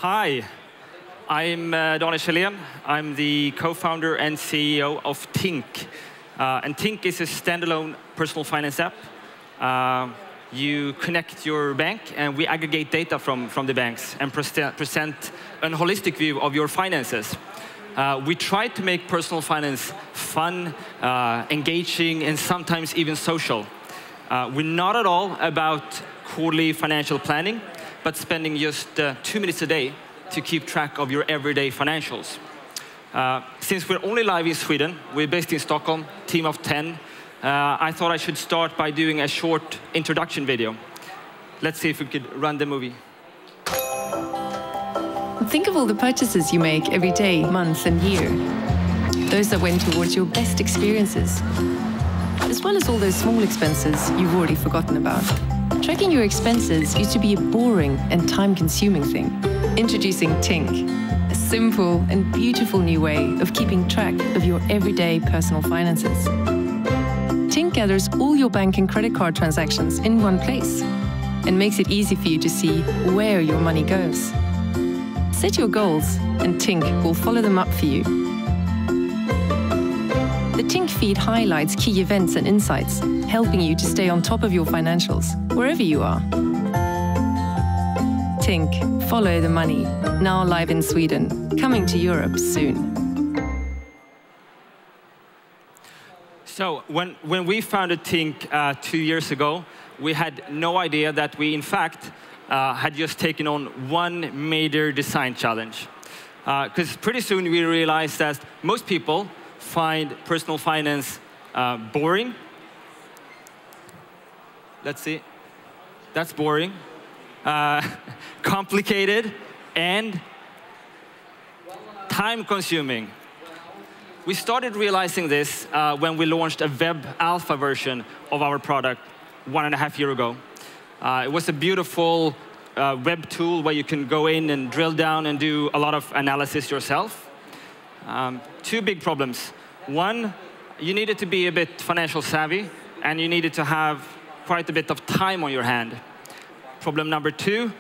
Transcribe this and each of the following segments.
Hi, I'm Kjellén. I'm the co-founder and CEO of Tink. And Tink is a standalone personal finance app. You connect your bank, and we aggregate data from the banks and present a holistic view of your finances. We try to make personal finance fun, engaging, and sometimes even social. We're not at all about quarterly financial planning, but spending just 2 minutes a day to keep track of your everyday financials. Since we're only live in Sweden, we're based in Stockholm, team of 10, I thought I should start by doing a short introduction video. Let's see if we could run the movie. Think of all the purchases you make every day, month, and year. Those that went towards your best experiences, as well as all those small expenses you've already forgotten about. Tracking your expenses used to be a boring and time-consuming thing. Introducing Tink, a simple and beautiful new way of keeping track of your everyday personal finances. Tink gathers all your bank and credit card transactions in one place and makes it easy for you to see where your money goes. Set your goals, and Tink will follow them up for you. The Tink Feed highlights key events and insights, helping you to stay on top of your financials, wherever you are. Tink, follow the money. Now live in Sweden, coming to Europe soon. So when we founded Tink 2 years ago, we had no idea that we, in fact, had just taken on one major design challenge. Because pretty soon we realized that most people find personal finance boring. Let's see. That's boring. Complicated and time-consuming. We started realizing this when we launched a web alpha version of our product 1.5 years ago. It was a beautiful web tool where you can go in and drill down and do a lot of analysis yourself. Two big problems. One, you needed to be a bit financial savvy, and you needed to have quite a bit of time on your hand. Problem number two,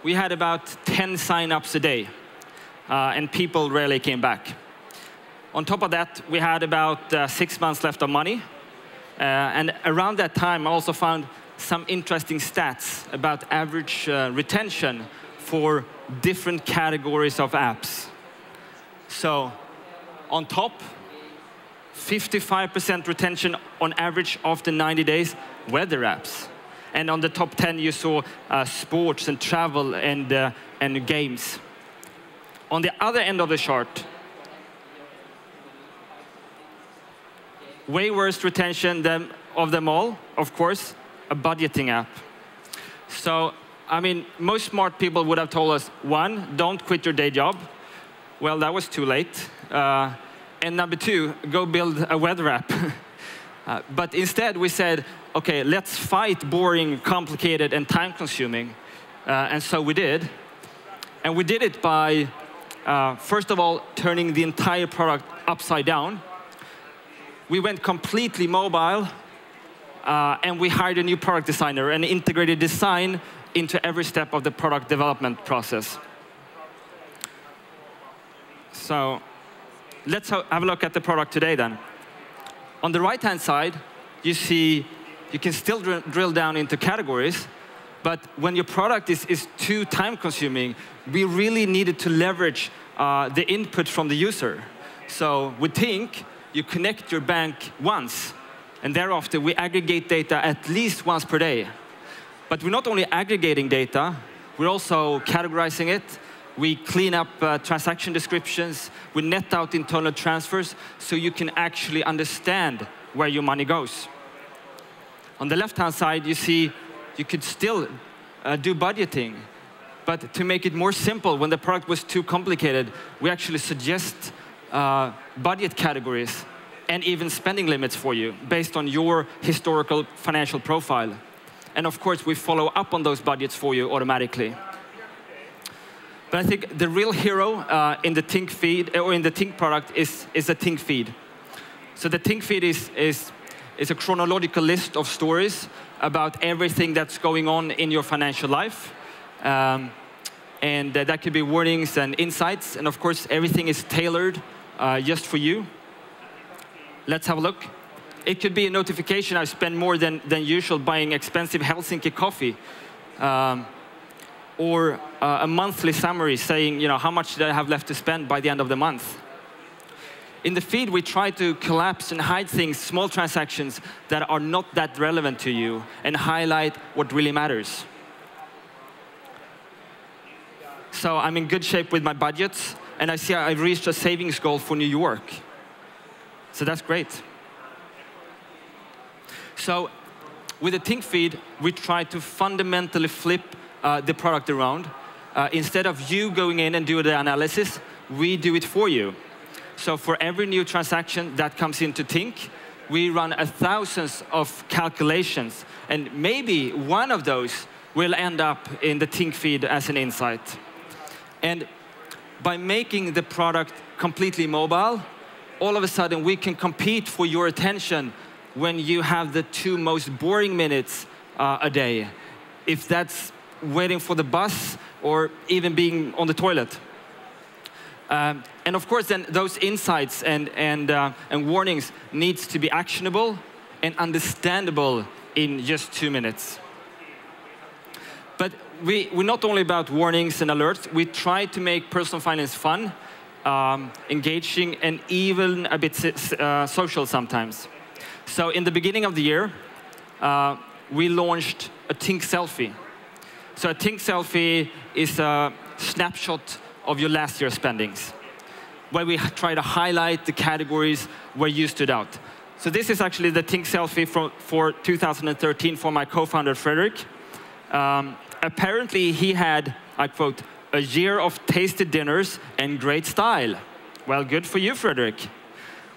we had about 10 sign-ups a day, and people rarely came back. On top of that, we had about 6 months left of money, and around that time, I also found some interesting stats about average retention for different categories of apps. So, on top, 55% retention on average after 90 days, weather apps. And on the top 10, you saw sports and travel and games. On the other end of the chart, way worse retention of them all, of course, a budgeting app. So, I mean, most smart people would have told us, one, don't quit your day job. Well, that was too late. And number two, go build a weather app. But instead, we said, OK, let's fight boring, complicated, and time-consuming. And so we did. And we did it by, first of all, turning the entire product upside down. We went completely mobile, and we hired a new product designer and integrated design into every step of the product development process. So let's have a look at the product today, then. On the right-hand side, you see you can still drill down into categories, but when your product is too time-consuming, we really needed to leverage the input from the user. So with Tink, you connect your bank once, and thereafter we aggregate data at least once per day. But we're not only aggregating data, we're also categorizing it. We clean up transaction descriptions. We net out internal transfers so you can actually understand where your money goes. On the left-hand side, you see you could still do budgeting. But to make it more simple, when the product was too complicated, we actually suggest budget categories and even spending limits for you based on your historical financial profile. And of course, we follow up on those budgets for you automatically. But I think the real hero in the Tink Feed, or in the Tink product, is a Tink Feed. So the Tink Feed is a chronological list of stories about everything that's going on in your financial life. And that could be warnings and insights. And of course, everything is tailored just for you. Let's have a look. It could be a notification I spend more than usual buying expensive Helsinki coffee. Or a monthly summary saying, how much did I have left to spend by the end of the month. In the feed, we try to collapse and hide things, small transactions that are not that relevant to you, and highlight what really matters. So I'm in good shape with my budgets, and I see I've reached a savings goal for New York. So that's great. So with the Tink Feed, we try to fundamentally flip the product around. Instead of you going in and doing the analysis, we do it for you. So for every new transaction that comes into Tink, we run thousands of calculations. And maybe one of those will end up in the Tink Feed as an insight. And by making the product completely mobile, all of a sudden we can compete for your attention when you have the 2 most boring minutes a day. If that's waiting for the bus or even being on the toilet. And of course, then those insights and warnings needs to be actionable and understandable in just 2 minutes. But we're not only about warnings and alerts. We try to make personal finance fun, engaging, and even a bit social sometimes. So in the beginning of the year, we launched a Tink Selfie. So a Tink Selfie is a snapshot of your last year's spendings, where we try to highlight the categories where you stood out. So this is actually the Tink Selfie for 2013 for my co-founder, Fredrik. Apparently, he had, I quote, a year of tasted dinners and great style. Well, good for you, Fredrik.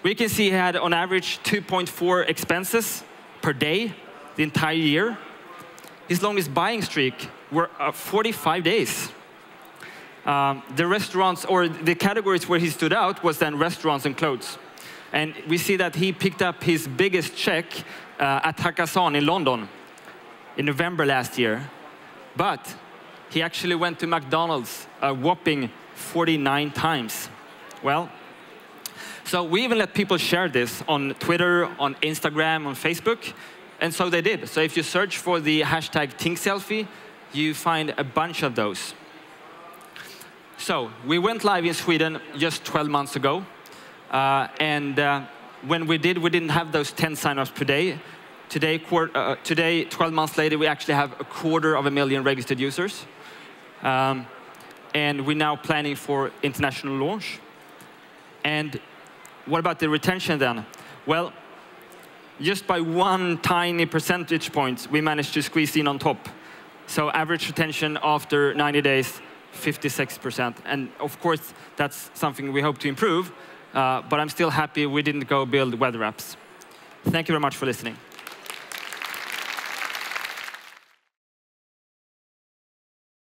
We can see he had, on average, 2.4 expenses per day the entire year. His longest buying streak were 45 days. The restaurants, or the categories where he stood out, was then restaurants and clothes. And we see that he picked up his biggest check at Hakkasan in London in November last year. But he actually went to McDonald's a whopping 49 times. Well, so we even let people share this on Twitter, on Instagram, on Facebook. And so they did. So if you search for the hashtag TinkSelfie, you find a bunch of those. So we went live in Sweden just 12 months ago. When we didn't have those 10 signups per day. Today, 12 months later, we actually have 250,000 registered users. And we're now planning for international launch. And what about the retention then? Well, just by 1 tiny percentage point, we managed to squeeze in on top. So average retention after 90 days, 56%. And of course, that's something we hope to improve. But I'm still happy we didn't go build weather apps. Thank you very much for listening.